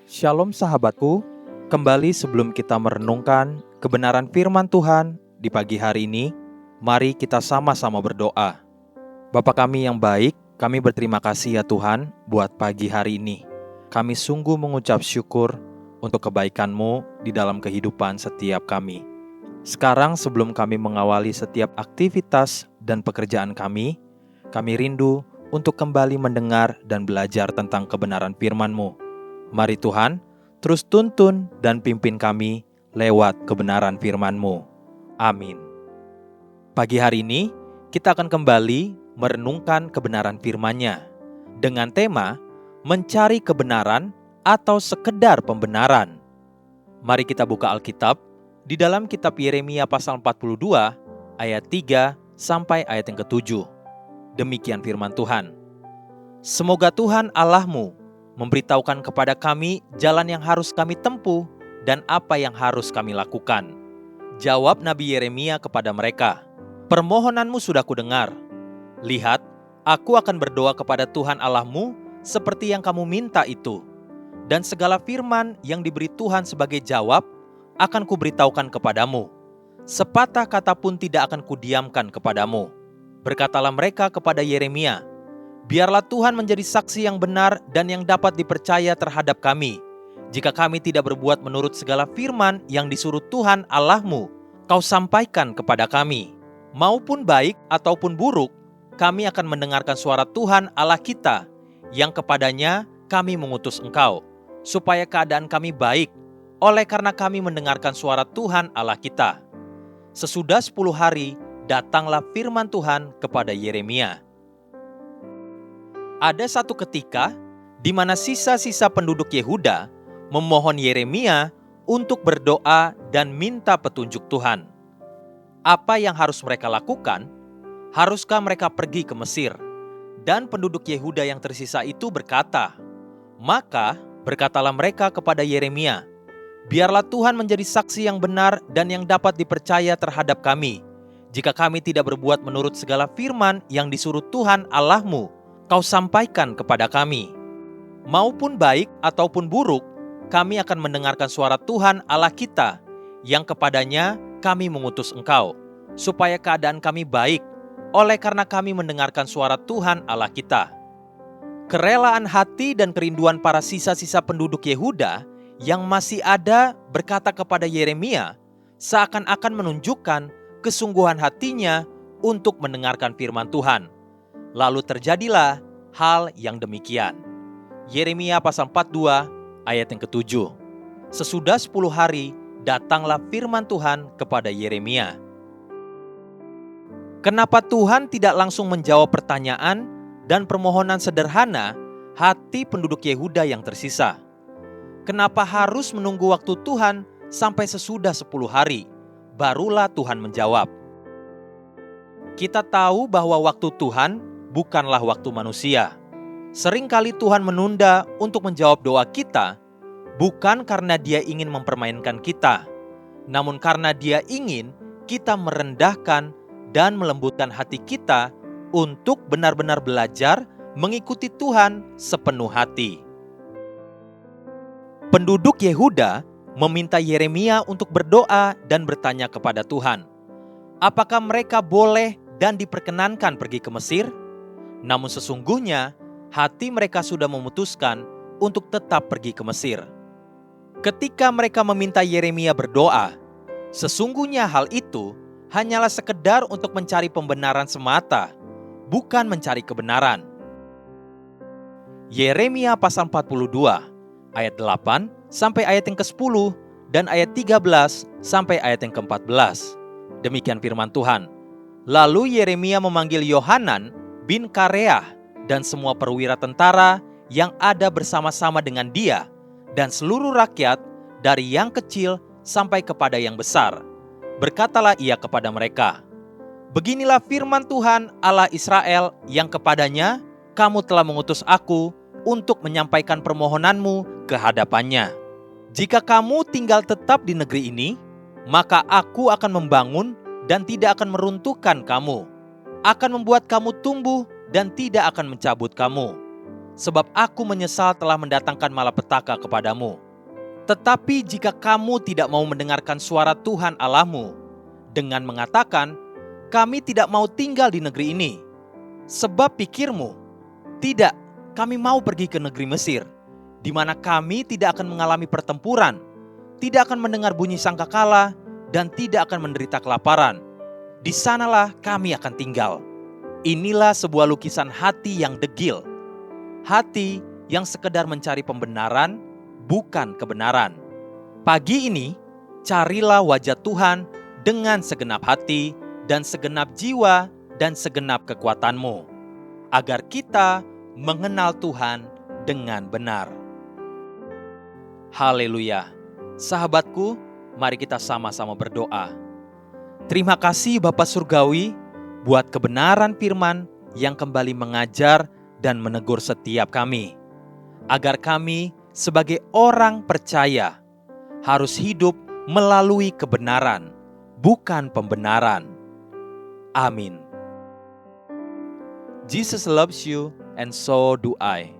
Shalom sahabatku, kembali sebelum kita merenungkan kebenaran firman Tuhan di pagi hari ini, mari kita sama-sama berdoa. Bapa kami yang baik, kami berterima kasih ya Tuhan buat pagi hari ini. Kami sungguh mengucap syukur untuk kebaikan-Mu di dalam kehidupan setiap kami. Sekarang sebelum kami mengawali setiap aktivitas dan pekerjaan kami rindu untuk kembali mendengar dan belajar tentang kebenaran firman-Mu. Mari Tuhan, terus tuntun dan pimpin kami lewat kebenaran firman-Mu. Amin. Pagi hari ini, kita akan kembali merenungkan kebenaran firman-Nya dengan tema mencari kebenaran atau sekedar pembenaran. Mari kita buka Alkitab di dalam kitab Yeremia pasal 42 ayat 3 sampai ayat yang ke-7. Demikian firman Tuhan. Semoga Tuhan Allah-Mu memberitahukan kepada kami jalan yang harus kami tempuh dan apa yang harus kami lakukan. Jawab Nabi Yeremia kepada mereka, permohonanmu sudah kudengar. Lihat, aku akan berdoa kepada Tuhan Allah-Mu seperti yang kamu minta itu. Dan segala firman yang diberi Tuhan sebagai jawab akan kuberitahukan kepadamu. Sepatah kata pun tidak akan kudiamkan kepadamu. Berkatalah mereka kepada Yeremia, biarlah Tuhan menjadi saksi yang benar dan yang dapat dipercaya terhadap kami. Jika kami tidak berbuat menurut segala firman yang disuruh Tuhan Allah-Mu, Kau sampaikan kepada kami. Maupun baik ataupun buruk, kami akan mendengarkan suara Tuhan Allah kita, yang kepadanya kami mengutus Engkau, supaya keadaan kami baik, oleh karena kami mendengarkan suara Tuhan Allah kita. Sesudah 10 hari, datanglah firman Tuhan kepada Yeremia. Ada satu ketika di mana sisa-sisa penduduk Yehuda memohon Yeremia untuk berdoa dan minta petunjuk Tuhan. Apa yang harus mereka lakukan? Haruskah mereka pergi ke Mesir? Dan penduduk Yehuda yang tersisa itu berkata, maka berkatalah mereka kepada Yeremia, biarlah Tuhan menjadi saksi yang benar dan yang dapat dipercaya terhadap kami, jika kami tidak berbuat menurut segala firman yang disuruh Tuhan Allah-Mu Kau sampaikan kepada kami. Maupun baik ataupun buruk, kami akan mendengarkan suara Tuhan Allah kita, yang kepadanya kami mengutus Engkau, supaya keadaan kami baik, oleh karena kami mendengarkan suara Tuhan Allah kita. Kerelaan hati dan kerinduan para sisa-sisa penduduk Yehuda yang masih ada berkata kepada Yeremia, seakan-akan menunjukkan kesungguhan hatinya untuk mendengarkan firman Tuhan. Lalu terjadilah hal yang demikian. Yeremia pasal 42 ayat yang ke-7. Sesudah 10 hari, datanglah firman Tuhan kepada Yeremia. Kenapa Tuhan tidak langsung menjawab pertanyaan dan permohonan sederhana hati penduduk Yehuda yang tersisa? Kenapa harus menunggu waktu Tuhan sampai sesudah 10 hari, barulah Tuhan menjawab? Kita tahu bahwa waktu Tuhan bukanlah waktu manusia. Seringkali Tuhan menunda untuk menjawab doa kita, bukan karena Dia ingin mempermainkan kita, namun karena Dia ingin kita merendahkan dan melembutkan hati kita untuk benar-benar belajar mengikuti Tuhan sepenuh hati. Penduduk Yehuda meminta Yeremia untuk berdoa dan bertanya kepada Tuhan, apakah mereka boleh dan diperkenankan pergi ke Mesir? Namun sesungguhnya hati mereka sudah memutuskan untuk tetap pergi ke Mesir. Ketika mereka meminta Yeremia berdoa, sesungguhnya hal itu hanyalah sekedar untuk mencari pembenaran semata, bukan mencari kebenaran. Yeremia pasal 42 ayat 8 sampai ayat yang ke-10 dan ayat 13 sampai ayat yang ke-14. Demikian firman Tuhan. Lalu Yeremia memanggil Yohanan bin Kareah dan semua perwira tentara yang ada bersama-sama dengan dia dan seluruh rakyat dari yang kecil sampai kepada yang besar. Berkatalah ia kepada mereka, beginilah firman Tuhan Allah Israel yang kepadanya kamu telah mengutus aku untuk menyampaikan permohonanmu ke hadapannya. Jika kamu tinggal tetap di negeri ini, maka aku akan membangun dan tidak akan meruntuhkan kamu, akan membuat kamu tumbuh dan tidak akan mencabut kamu. sebab aku menyesal telah mendatangkan malapetaka kepadamu. Tetapi jika kamu tidak mau mendengarkan suara Tuhan Allahmu dengan mengatakan, kami tidak mau tinggal di negeri ini, sebab pikirmu, tidak, kami mau pergi ke negeri Mesir, di mana kami tidak akan mengalami pertempuran, tidak akan mendengar bunyi sangkakala, dan tidak akan menderita kelaparan. Di sanalah kami akan tinggal. Inilah sebuah lukisan hati yang degil. Hati yang sekedar mencari pembenaran, bukan kebenaran. Pagi ini, carilah wajah Tuhan dengan segenap hati dan segenap jiwa dan segenap kekuatanmu, agar kita mengenal Tuhan dengan benar. Haleluya. Sahabatku, mari kita sama-sama berdoa. Terima kasih Bapa Surgawi buat kebenaran firman yang kembali mengajar dan menegur setiap kami, agar kami sebagai orang percaya harus hidup melalui kebenaran, bukan pembenaran. Amin. Jesus loves you and so do I.